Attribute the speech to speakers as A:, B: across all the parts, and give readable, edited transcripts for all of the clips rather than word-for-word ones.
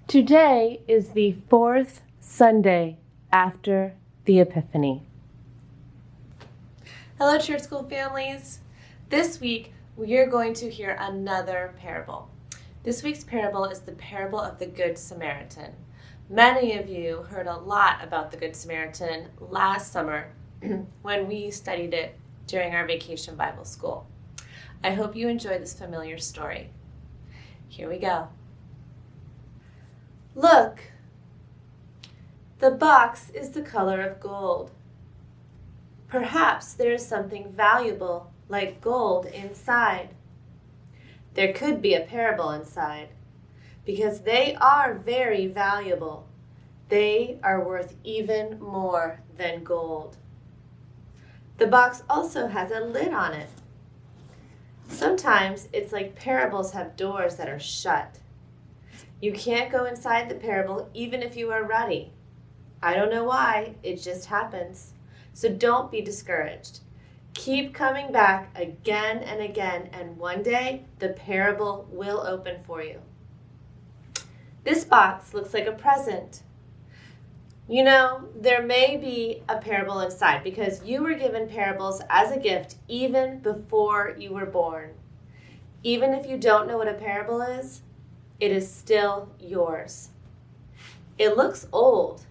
A: Today is the fourth Sunday after the Epiphany.
B: Hello, Church School families. This week, we are going to hear another parable. This week's parable is the parable of the Good Samaritan. Many of you heard a lot about the Good Samaritan last summer when we studied it during our vacation Bible school. I hope you enjoy this familiar story. Here we go. Look, the box is the color of gold. Perhaps there is something valuable like gold inside. There could be a parable inside, because they are very valuable. They are worth even more than gold. The box also has a lid on it. Sometimes it's like parables have doors that are shut. You can't go inside the parable even if you are ready. I don't know why, it just happens. So don't be discouraged. Keep coming back again and again, and one day the parable will open for you. This box looks like a present. You know, there may be a parable inside because you were given parables as a gift even before you were born. Even if you don't know what a parable is, it is still yours. It looks old.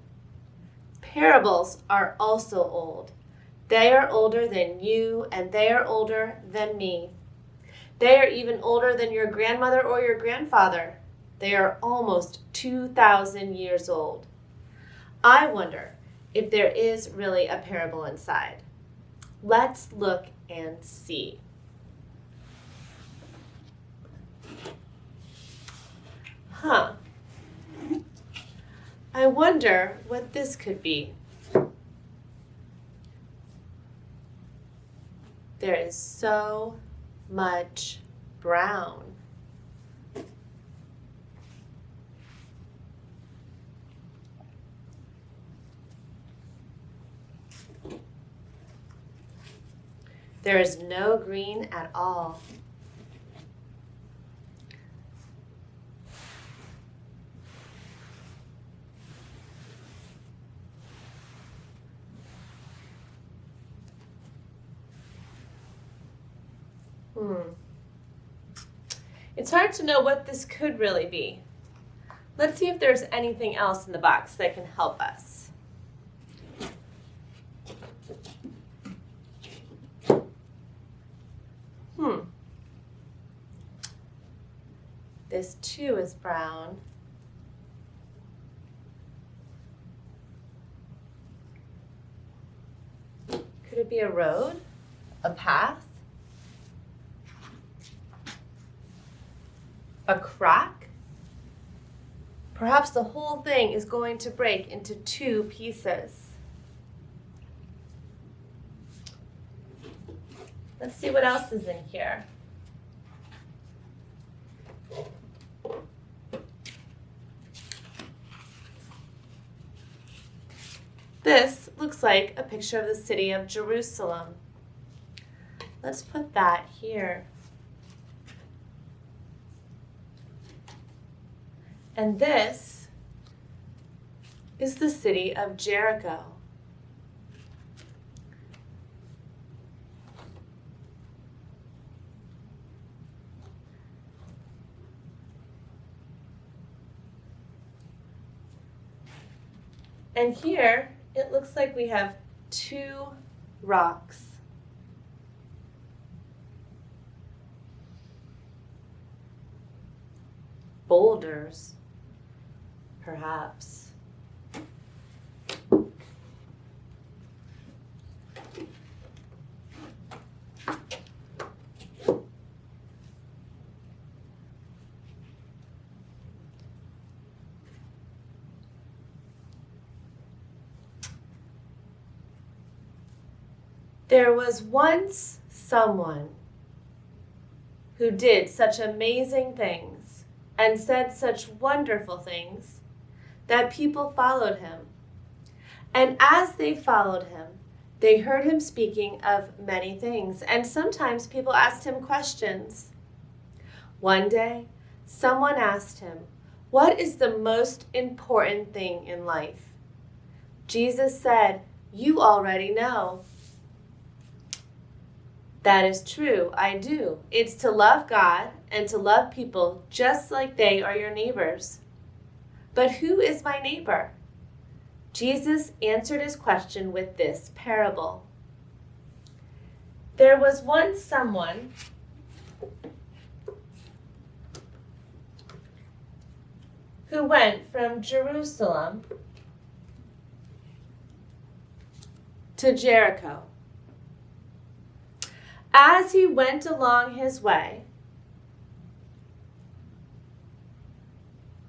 B: Parables are also old. They are older than you, and they are older than me. They are even older than your grandmother or your grandfather. They are almost 2,000 years old. I wonder if there is really a parable inside. Let's look and see. I wonder what this could be. There is so much brown. There is no green at all. It's hard to know what this could really be. Let's see if there's anything else in the box that can help us. This too is brown. Could it be a road? A path? A crack? Perhaps the whole thing is going to break into two pieces. Let's see what else is in here. This looks like a picture of the city of Jerusalem. Let's put that here. And this is the city of Jericho. And here, it looks like we have two rocks. Boulders, perhaps. There was once someone who did such amazing things and said such wonderful things that people followed him. And as they followed him, they heard him speaking of many things, and sometimes people asked him questions. One day, someone asked him, What is the most important thing in life? Jesus said, "You already know." That is true, I do. It's to love God and to love people just like they are your neighbors. But who is my neighbor? Jesus answered his question with this parable. There was once someone who went from Jerusalem to Jericho. As he went along his way,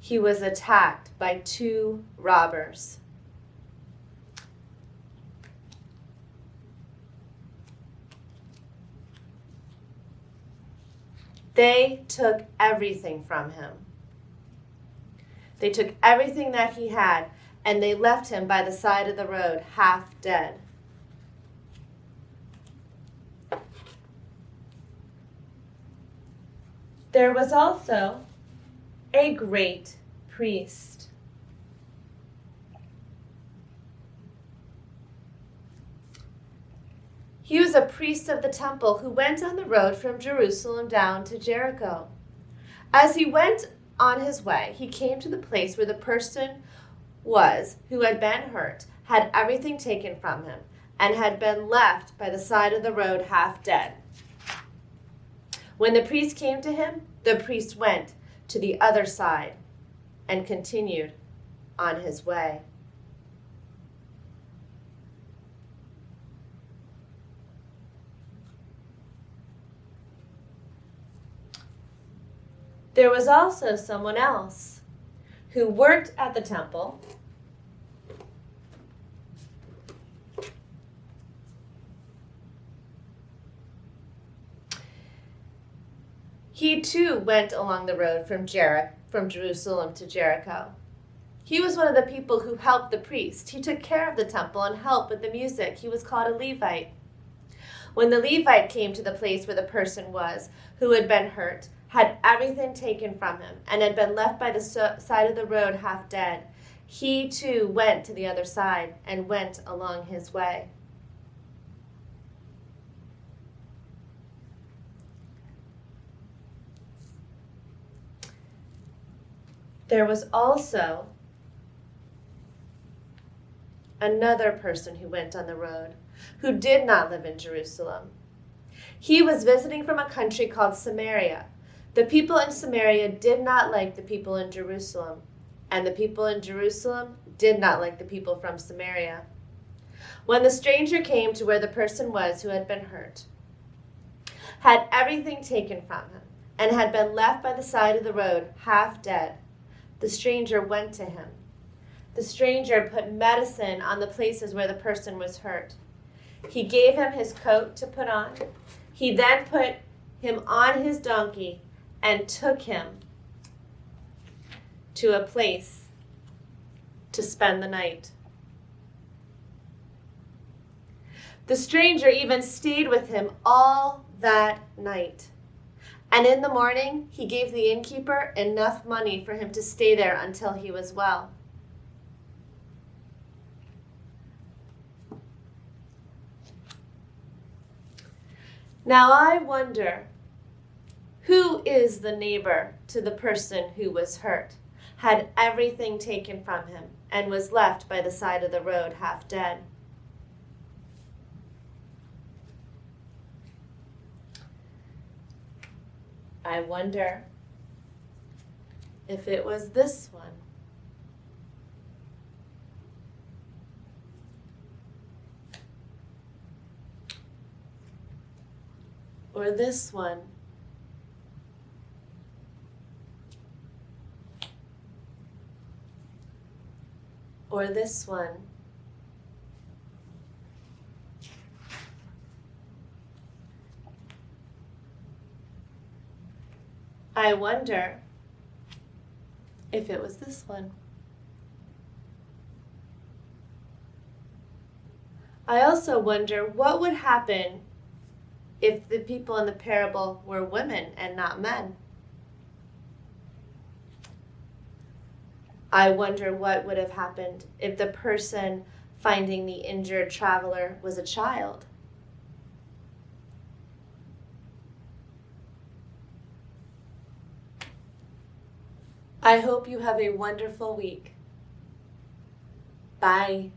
B: he was attacked by two robbers. They took everything from him. They took everything that he had, and they left him by the side of the road, half dead. There was also a great priest. He was a priest of the temple who went on the road from Jerusalem down to Jericho. As he went on his way, he came to the place where the person was who had been hurt, had everything taken from him, and had been left by the side of the road half dead. When the priest came to him, the priest went to the other side and continued on his way. There was also someone else who worked at the temple He too went along the road from Jerusalem to Jericho. He was one of the people who helped the priest. He took care of the temple and helped with the music. He was called a Levite. When the Levite came to the place where the person was who had been hurt, had everything taken from him, and had been left by the side of the road half dead, he too went to the other side and went along his way. There was also another person who went on the road who did not live in Jerusalem. He was visiting from a country called Samaria. The people in Samaria did not like the people in Jerusalem, and the people in Jerusalem did not like the people from Samaria. When the stranger came to where the person was who had been hurt, had everything taken from him, and had been left by the side of the road half dead, the stranger went to him. The stranger put medicine on the places where the person was hurt. He gave him his coat to put on. He then put him on his donkey and took him to a place to spend the night. The stranger even stayed with him all that night. And in the morning, he gave the innkeeper enough money for him to stay there until he was well. Now I wonder, who is the neighbor to the person who was hurt, had everything taken from him, and was left by the side of the road half dead? I wonder if it was this one. Or this one. Or this one. I wonder if it was this one. I also wonder what would happen if the people in the parable were women and not men. I wonder what would have happened if the person finding the injured traveler was a child. I hope you have a wonderful week. Bye.